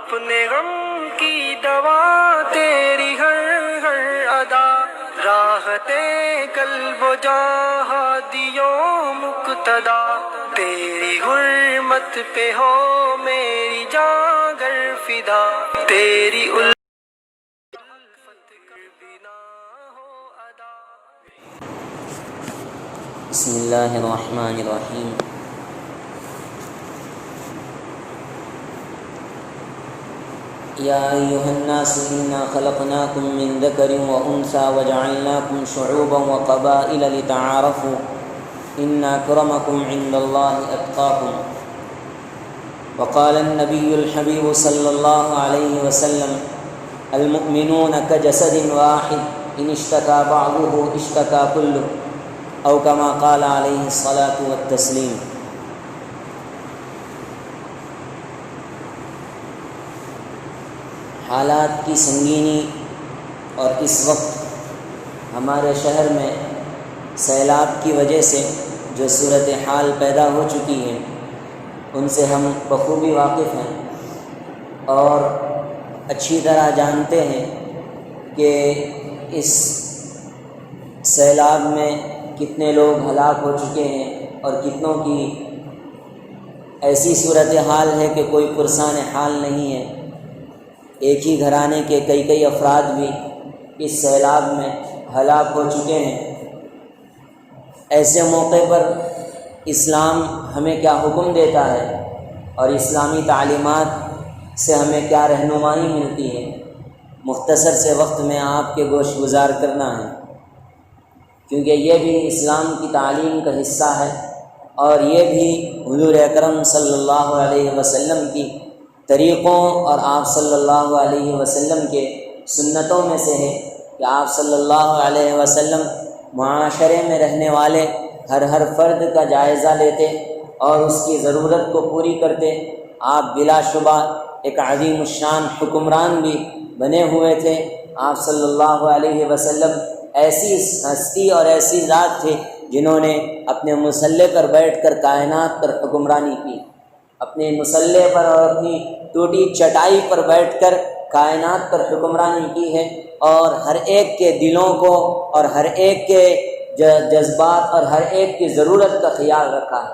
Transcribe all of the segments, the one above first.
اپنے غم کی دوا تیری ہر ہر ادا، راحت قلب و جہادیوں مقتدا، تیری حرمت پہ ہو میری جاں گر فدا، تیری الفت کر بنا ہو ادا۔ بسم اللہ الرحمن الرحیم۔ یا ایہا الناس انا خلقناکم من ذکر وانثی وجعلناکم شعوبا وقبائل لتعارفوا ان اکرمکم عند اللہ اتقاکم۔ وقال النبی الحبیب صلی اللہ علیہ وسلم المؤمنون کجسد واحد ان اشتکا بعضه اشتکا کلہ او کما قال علیہ الصلاۃ والتسلیم۔ حالات کی سنگینی اور اس وقت ہمارے شہر میں سیلاب کی وجہ سے جو صورتحال پیدا ہو چکی ہے ان سے ہم بخوبی واقف ہیں اور اچھی طرح جانتے ہیں کہ اس سیلاب میں کتنے لوگ ہلاک ہو چکے ہیں اور کتنوں کی ایسی صورتحال ہے کہ کوئی پرسان حال نہیں ہے۔ ایک ہی گھرانے کے کئی افراد بھی اس سیلاب میں ہلاک ہو چکے ہیں۔ ایسے موقع پر اسلام ہمیں کیا حکم دیتا ہے اور اسلامی تعلیمات سے ہمیں کیا رہنمائی ملتی ہے، مختصر سے وقت میں آپ کے گوش گزار کرنا ہے، کیونکہ یہ بھی اسلام کی تعلیم کا حصہ ہے اور یہ بھی حضور اکرم صلی اللہ علیہ وسلم کی طریقوں اور آپ صلی اللہ علیہ وسلم کے سنتوں میں سے ہے کہ آپ صلی اللہ علیہ وسلم معاشرے میں رہنے والے ہر فرد کا جائزہ لیتے اور اس کی ضرورت کو پوری کرتے۔ آپ بلا شبہ ایک عظیم الشان حکمران بھی بنے ہوئے تھے۔ آپ صلی اللہ علیہ وسلم ایسی ہستی اور ایسی ذات تھے جنہوں نے اپنے مصلے پر بیٹھ کر کائنات پر حکمرانی کی، اپنے مصلے پر اور اپنی ٹوٹی چٹائی پر بیٹھ کر کائنات پر حکمرانی کی ہے اور ہر ایک کے دلوں کو اور ہر ایک کے جذبات اور ہر ایک کی ضرورت کا خیال رکھا ہے۔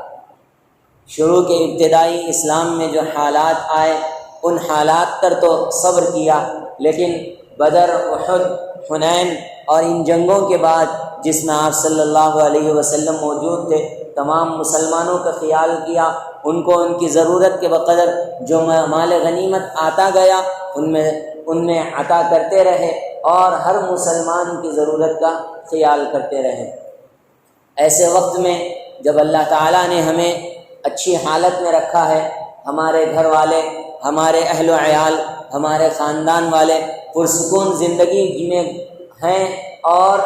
شروع کے ابتدائی اسلام میں جو حالات آئے ان حالات پر تو صبر کیا، لیکن بدر، احد، حنین اور ان جنگوں کے بعد جس میں آپ صلی اللہ علیہ وسلم موجود تھے، تمام مسلمانوں کا خیال کیا، ان کو ان کی ضرورت کے بقدر جو مال غنیمت آتا گیا ان میں عطا کرتے رہے اور ہر مسلمان کی ضرورت کا خیال کرتے رہے۔ ایسے وقت میں جب اللہ تعالیٰ نے ہمیں اچھی حالت میں رکھا ہے، ہمارے گھر والے، ہمارے اہل و عیال، ہمارے خاندان والے پرسکون زندگی جینے ہیں اور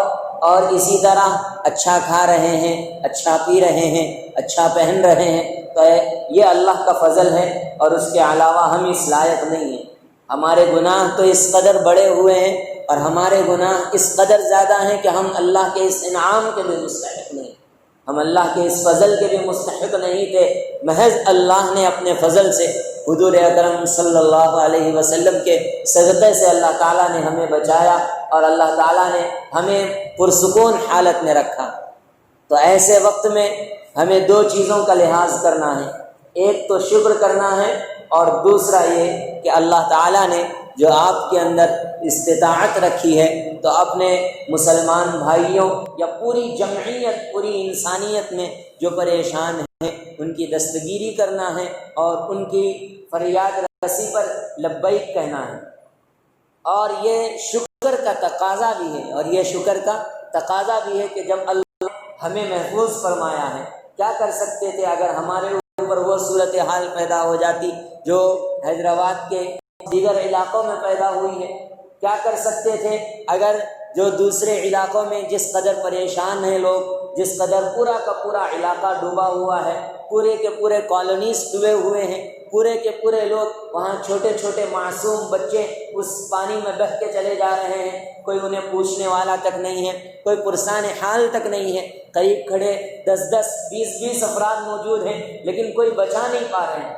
اسی طرح اچھا کھا رہے ہیں، اچھا پی رہے ہیں، اچھا پہن رہے ہیں، تو یہ اللہ کا فضل ہے اور اس کے علاوہ ہم اس لائق نہیں ہیں۔ ہمارے گناہ تو اس قدر بڑے ہوئے ہیں اور ہمارے گناہ اس قدر زیادہ ہیں کہ ہم اللہ کے اس انعام کے بھی مستحق نہیں، ہم اللہ کے اس فضل کے بھی مستحق نہیں تھے۔ محض اللہ نے اپنے فضل سے حضور اکرم صلی اللہ علیہ وسلم کے صدقے سے اللہ تعالیٰ نے ہمیں بچایا اور اللہ تعالیٰ نے ہمیں پرسکون حالت میں رکھا۔ تو ایسے وقت میں ہمیں دو چیزوں کا لحاظ کرنا ہے، ایک تو شکر کرنا ہے اور دوسرا یہ کہ اللہ تعالیٰ نے جو آپ کے اندر استطاعت رکھی ہے تو اپنے مسلمان بھائیوں یا پوری جمعیت، پوری انسانیت میں جو پریشان ہیں ان کی دستگیری کرنا ہے اور ان کی فریاد رسی پر لبیک کہنا ہے۔ اور یہ شکر کا تقاضا بھی ہے، اور یہ شکر کا تقاضا بھی ہے کہ جب اللہ ہمیں محفوظ فرمایا ہے، کیا کر سکتے تھے اگر ہمارے اوپر وہ صورتحال پیدا ہو جاتی جو حیدرآباد کے دیگر علاقوں میں پیدا ہوئی ہے؟ کیا کر سکتے تھے اگر جو دوسرے علاقوں میں جس قدر پریشان ہیں لوگ، جس قدر پورا کا پورا علاقہ ڈوبا ہوا ہے، پورے کے پورے کالونیز ڈوبے ہوئے ہیں، پورے کے پورے لوگ وہاں چھوٹے چھوٹے معصوم بچے اس پانی میں بہہ کے چلے جا رہے ہیں، کوئی انہیں پوچھنے والا تک نہیں ہے، کوئی پرسان حال تک نہیں ہے، قریب کھڑے 10-10 20-20 افراد موجود ہیں لیکن کوئی بچا نہیں پا رہے ہیں۔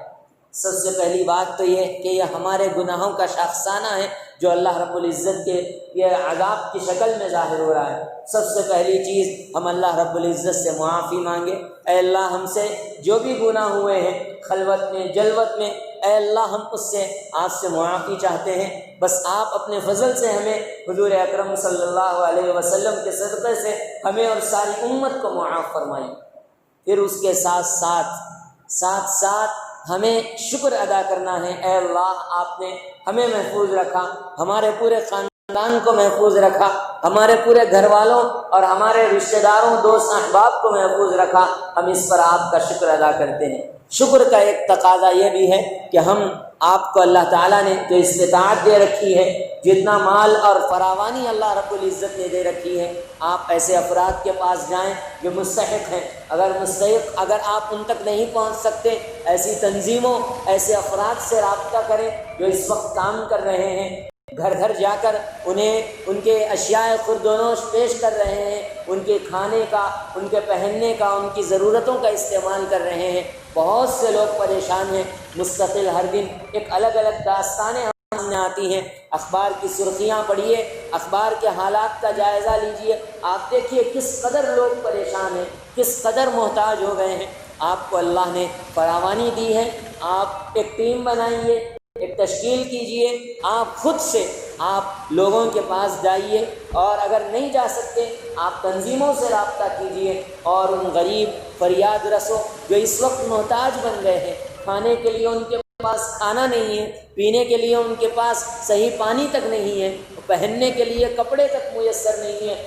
سب سے پہلی بات تو یہ کہ یہ ہمارے گناہوں کا شاخسانہ ہے جو اللہ رب العزت کے یہ عذاب کی شکل میں ظاہر ہو رہا ہے۔ سب سے پہلی چیز ہم اللہ رب العزت سے معافی مانگے، اے اللہ ہم سے جو بھی گناہ ہوئے ہیں خلوت میں جلوت میں، اے اللہ ہم اس سے آپ سے معافی چاہتے ہیں، بس آپ اپنے فضل سے ہمیں حضور اکرم صلی اللہ علیہ وسلم کے صدقے سے ہمیں اور ساری امت کو معاف فرمائیے۔ پھر اس کے ساتھ ساتھ ہمیں شکر ادا کرنا ہے، اے اللہ آپ نے ہمیں محفوظ رکھا، ہمارے پورے خاندان کو محفوظ رکھا، ہمارے پورے گھر والوں اور ہمارے رشتہ داروں دوست احباب کو محفوظ رکھا، ہم اس پر آپ کا شکر ادا کرتے ہیں۔ شکر کا ایک تقاضا یہ بھی ہے کہ ہم آپ کو اللہ تعالیٰ نے جو استطاعت دے رکھی ہے، جتنا مال اور فراوانی اللہ رب العزت نے دے رکھی ہے، آپ ایسے افراد کے پاس جائیں جو مستحق ہیں، اگر آپ ان تک نہیں پہنچ سکتے، ایسی تنظیموں ایسے افراد سے رابطہ کریں جو اس وقت کام کر رہے ہیں، گھر گھر جا کر انہیں ان کے اشیاء خردونوش پیش کر رہے ہیں، ان کے کھانے کا، ان کے پہننے کا، ان کی ضرورتوں کا استعمال کر رہے ہیں۔ بہت سے لوگ پریشان ہیں، مستقل ہر دن ایک الگ الگ داستانیں سامنے آتی ہیں، اخبار کی سرخیاں پڑھیے، اخبار کے حالات کا جائزہ لیجئے، آپ دیکھیے کس قدر لوگ پریشان ہیں، کس قدر محتاج ہو گئے ہیں۔ آپ کو اللہ نے فراوانی دی ہے، آپ ایک ٹیم بنائیے، ایک تشکیل کیجئے، آپ خود سے آپ لوگوں کے پاس جائیے، اور اگر نہیں جا سکتے آپ تنظیموں سے رابطہ کیجئے اور ان غریب فریاد رسوں جو اس وقت محتاج بن گئے ہیں، کھانے کے لیے ان کے پاس کھانا نہیں ہے، پینے کے لیے ان کے پاس صحیح پانی تک نہیں ہے، پہننے کے لیے کپڑے تک میسر نہیں ہے،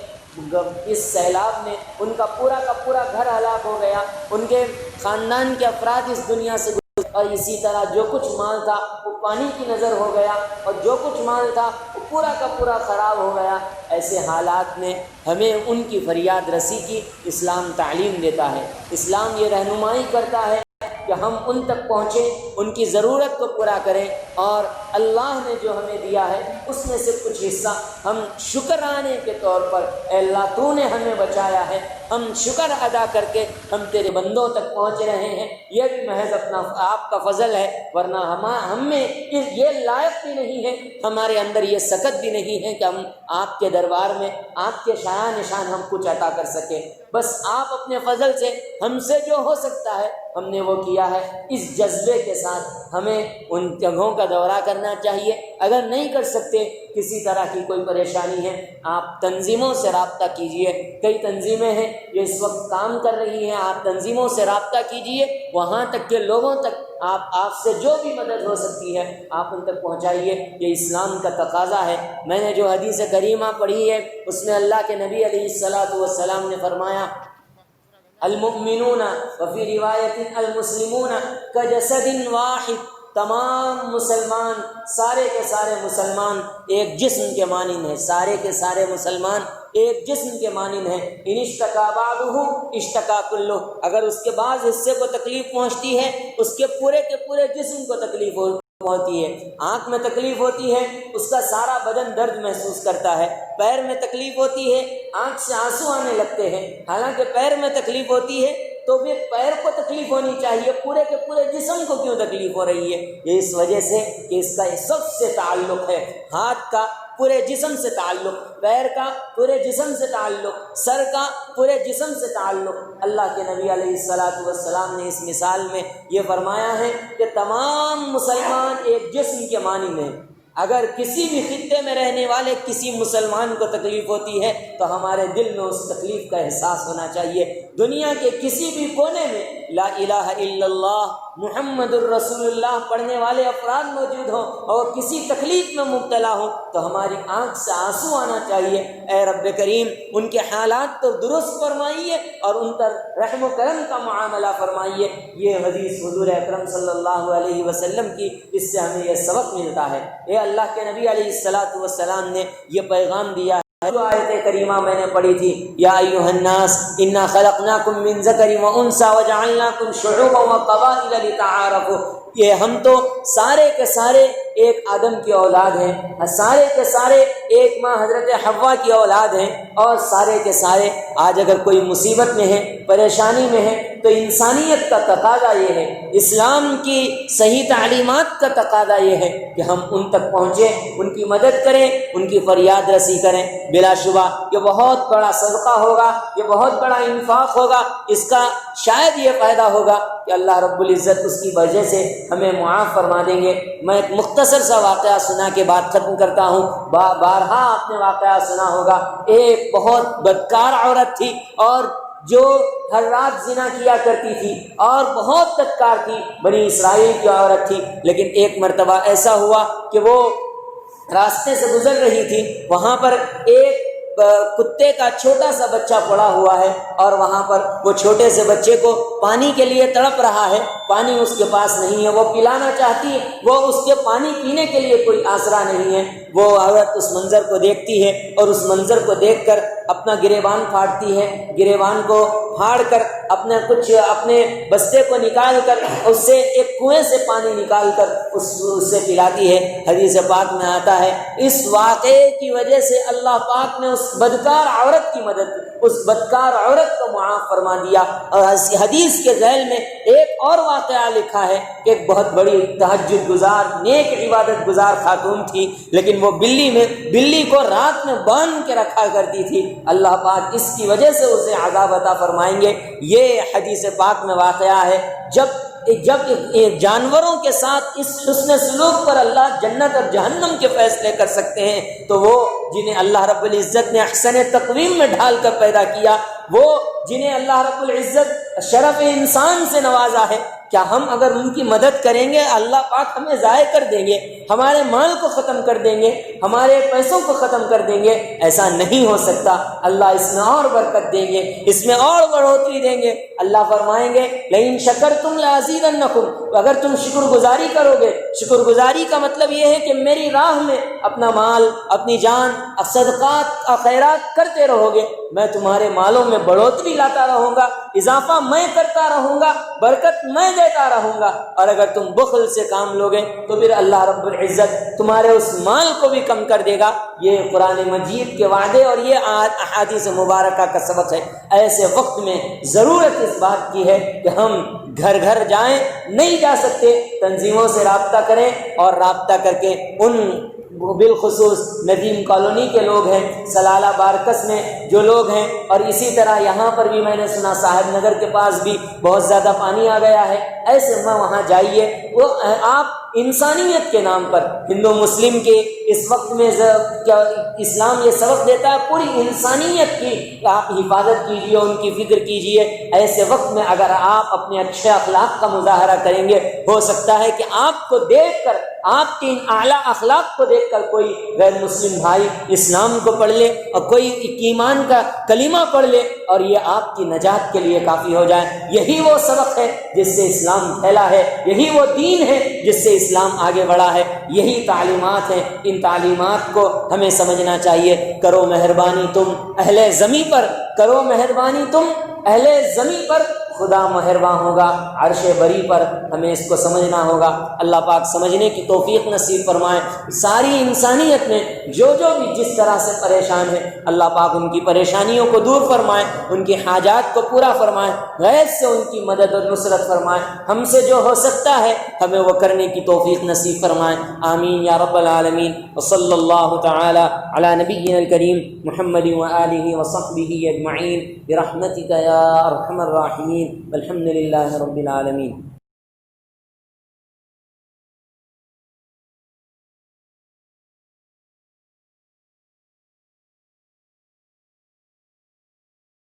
اس سیلاب میں ان کا پورا گھر ہلاک ہو گیا، ان کے خاندان کے افراد اس دنیا سے، اور اسی طرح جو کچھ مال تھا وہ پانی کی نظر ہو گیا، اور جو کچھ مال تھا وہ پورا کا پورا خراب ہو گیا۔ ایسے حالات میں ہمیں ان کی فریاد رسی کی اسلام تعلیم دیتا ہے، اسلام یہ رہنمائی کرتا ہے کہ ہم ان تک پہنچیں، ان کی ضرورت کو پورا کریں، اور اللہ نے جو ہمیں دیا ہے اس میں سے کچھ حصہ ہم شکرانے کے طور پر، اے اللہ تو نے ہمیں بچایا ہے، ہم شکر ادا کر کے ہم تیرے بندوں تک پہنچ رہے ہیں، یہ بھی محض اپنا آپ کا فضل ہے، ورنہ ہم میں یہ لائق بھی نہیں ہے، ہمارے اندر یہ سکت بھی نہیں ہے کہ ہم آپ کے دربار میں آپ کے شایان نشان ہم کچھ عطا کر سکیں، بس آپ اپنے فضل سے ہم سے جو ہو سکتا ہے ہم نے وہ کیا ہے۔ اس جذبے کے ساتھ ہمیں ان جگہوں کا دورہ کرنا چاہیے، اگر نہیں کر سکتے، کسی طرح کی کوئی پریشانی ہے، آپ تنظیموں سے رابطہ کیجئے، کئی تنظیمیں ہیں جو اس وقت کام کر رہی ہیں، آپ تنظیموں سے رابطہ کیجئے، وہاں تک کہ لوگوں تک آپ سے جو بھی مدد ہو سکتی ہے آپ ان تک پہنچائیے، یہ اسلام کا تقاضا ہے۔ میں نے جو حدیث کریمہ پڑھی ہے اس میں اللہ کے نبی علیہ الصلاۃ والسلام نے فرمایا، المؤمنون وفی روایت المسلمون کجسد واحد، تمام مسلمان، سارے کے سارے مسلمان ایک جسم کے مانند ہیں، سارے کے سارے مسلمان ایک جسم کے مانند ہیں، ان اشتکا بعضہ اشتکا کلہ، اگر اس کے بعض حصے کو تکلیف پہنچتی ہے اس کے پورے جسم کو تکلیف ہوتی ہے، آنکھ میں تکلیف ہوتی ہے اس کا سارا بدن درد محسوس کرتا ہے، پیر میں تکلیف ہوتی ہے آنکھ سے آنسو آنے لگتے ہیں، حالانکہ پیر میں تکلیف ہوتی ہے تو بھی پیر کو تکلیف ہونی چاہیے، پورے کے پورے جسم کو کیوں تکلیف ہو رہی ہے؟ یہ اس وجہ سے کہ اس کا سب سے تعلق ہے، ہاتھ کا پورے جسم سے تعلق، پیر کا پورے جسم سے تعلق، سر کا پورے جسم سے تعلق۔ اللہ کے نبی علیہ الصلاۃ والسلام نے اس مثال میں یہ فرمایا ہے کہ تمام مسلمان ایک جسم کے مانند ہیں، اگر کسی بھی خطے میں رہنے والے کسی مسلمان کو تکلیف ہوتی ہے تو ہمارے دل میں اس تکلیف کا احساس ہونا چاہیے۔ دنیا کے کسی بھی کونے میں لا الہ الا اللہ محمد الرسول اللہ پڑھنے والے افراد موجود ہوں اور کسی تکلیف میں مبتلا ہوں تو ہماری آنکھ سے آنسو آنا چاہیے، اے رب کریم ان کے حالات تو درست فرمائیے اور ان پر رحم و کرم کا معاملہ فرمائیے۔ یہ حدیث حضور اکرم صلی اللہ علیہ وسلم کی، اس سے ہمیں یہ سبق ملتا ہے۔ یہ اللہ کے نبی علیہ الصلاۃ والسلام نے یہ پیغام دیا ہے۔ جو آیت کریمہ میں نے پڑھی تھی، یا ایھا الناس انا خلقناکم من ذکر و انثی وجعلناکم شعوبا وقبائل لتعارفوا، یہ ہم تو سارے کے سارے ایک آدم کی اولاد ہیں، سارے کے سارے ایک ماں حضرت حوا کی اولاد ہیں، اور سارے کے سارے آج اگر کوئی مصیبت میں ہے، پریشانی میں ہے تو انسانیت کا تقاضا یہ ہے، اسلام کی صحیح تعلیمات کا تقاضا یہ ہے کہ ہم ان تک پہنچیں، ان کی مدد کریں، ان کی فریاد رسی کریں۔ بلا شبہ یہ بہت بڑا صدقہ ہوگا، یہ بہت بڑا انفاق ہوگا، اس کا شاید یہ فائدہ ہوگا کہ اللہ رب العزت اس کی وجہ سے ہمیں معاف فرما دیں گے۔ میں ایک مختصر سا واقعہ سنا کے بات ختم کرتا ہوں۔ بارہا آپ نے واقعہ سنا ہوگا، ایک بہت بدکار عورت تھی اور جو ہر رات زنا کیا کرتی تھی اور بہت بدکار تھی، بنی اسرائیل کی عورت تھی۔ لیکن ایک مرتبہ ایسا ہوا کہ وہ راستے سے گزر رہی تھی، وہاں پر ایک کتے کا چھوٹا سا بچہ پڑا ہوا ہے اور وہاں پر وہ چھوٹے سے بچے کو پانی کے لیے تڑپ رہا ہے، پانی اس کے پاس نہیں ہے، وہ پلانا چاہتی ہے، وہ اس کے پانی پینے کے لیے کوئی آسرا نہیں ہے۔ وہ عورت اس منظر کو دیکھتی ہے اور اس منظر کو دیکھ کر اپنا گریبان پھاڑتی ہے، گریبان کو پھاڑ کر اپنے بستے کو نکال کر اس سے ایک کنویں سے پانی نکال کر اس سے پلاتی ہے۔ حدیث پاک میں آتا ہے اس واقعے کی وجہ سے اللہ پاک نے اس بدکار عورت کی مدد کی، اس بدکار عورت کو معاف فرما دیا۔ اور حدیث کے ذیل میں ایک اور واقعہ لکھا ہے کہ ایک بہت بڑی تہجد گزار، نیک عبادت گزار خاتون تھی، لیکن وہ بلی کو رات میں باندھ کے رکھا کرتی تھی۔ اللہ پاک اس کی وجہ سے اسے عذاب عطا فرمائیں گے۔ یہ حدیث پاک میں واقعہ ہے۔ جب جانوروں کے ساتھ اس حسن سلوک پر اللہ جنت اور جہنم کے فیصلے کر سکتے ہیں، تو وہ جنہیں اللہ رب العزت نے احسن تقویم میں ڈھال کر پیدا کیا، وہ جنہیں اللہ رب العزت شرف انسان سے نوازا ہے، کیا ہم اگر ان کی مدد کریں گے اللہ پاک ہمیں ضائع کر دیں گے، ہمارے مال کو ختم کر دیں گے، ہمارے پیسوں کو ختم کر دیں گے؟ ایسا نہیں ہو سکتا۔ اللہ اس میں اور برکت دیں گے، اس میں اور بڑھوتری دیں گے۔ اللہ فرمائیں گے لئن شکرتم لازیدنکم، اگر تم شکر گزاری کرو گے، شکر گزاری کا مطلب یہ ہے کہ میری راہ میں اپنا مال، اپنی جان، صدقات اور خیرات کرتے رہو گے، میں تمہارے مالوں میں بڑھوتری لاتا رہوں گا، اضافہ میں کرتا رہوں گا، برکت میں دیتا رہوں گا۔ اور اگر تم بخل سے کام لوگے تو پھر اللہ رب العزت تمہارے اس مال کو بھی کم کر دے گا۔ یہ قرآن مجید کے وعدے اور یہ احادیث مبارکہ کا سبق ہے۔ ایسے وقت میں ضرورت اس بات کی ہے کہ ہم گھر گھر جائیں، نہیں جا سکتے تنظیموں سے رابطہ کریں، اور رابطہ کر کے ان بالخصوص ندیم کالونی کے لوگ ہیں، سلالہ بارکس میں جو لوگ ہیں، اور اسی طرح یہاں پر بھی میں نے سنا صاحب نگر کے پاس بھی بہت زیادہ پانی آ گیا ہے، ایسے میں وہاں جائیے۔ وہ آپ انسانیت کے نام پر، ہندو مسلم کے اس وقت میں کیا اسلام یہ سبق دیتا ہے پوری انسانیت کی آپ حفاظت کیجیے، ان کی فکر کیجیے۔ ایسے وقت میں اگر آپ اپنے اچھے اخلاق کا مظاہرہ کریں گے، ہو سکتا ہے کہ آپ کو دیکھ کر، آپ کے ان اعلیٰ اخلاق کو دیکھ کر کوئی غیر مسلم بھائی اسلام کو پڑھ لے اور کوئی ایمان کا کلمہ پڑھ لے، اور یہ آپ کی نجات کے لیے کافی ہو جائے۔ یہی وہ سبق ہے جس سے اسلام پھیلا ہے، یہی وہ دین ہے جس سے اسلام آگے بڑھا ہے، یہی تعلیمات ہیں۔ ان تعلیمات کو ہمیں سمجھنا چاہیے۔ کرو مہربانی تم اہل زمیں پر، کرو مہربانی تم اہل زمیں پر، خدا مہرباں ہوگا عرش بری پر۔ ہمیں اس کو سمجھنا ہوگا۔ اللہ پاک سمجھنے کی توفیق نصیب فرمائے۔ ساری انسانیت میں جو بھی جس طرح سے پریشان ہے، اللہ پاک ان کی پریشانیوں کو دور فرمائے، ان کی حاجات کو پورا فرمائے، غیب سے ان کی مدد اور نصرت فرمائے۔ ہم سے جو ہو سکتا ہے ہمیں وہ کرنے کی توفیق نصیب فرمائے۔ آمین یا رب العالمین۔ وصلی اللہ تعالی علی نبینا الکریم محمد وآلہ وصحبہ اجمعین برحمتک یا ارحم الراحمین، والحمد للہ رب العالمین۔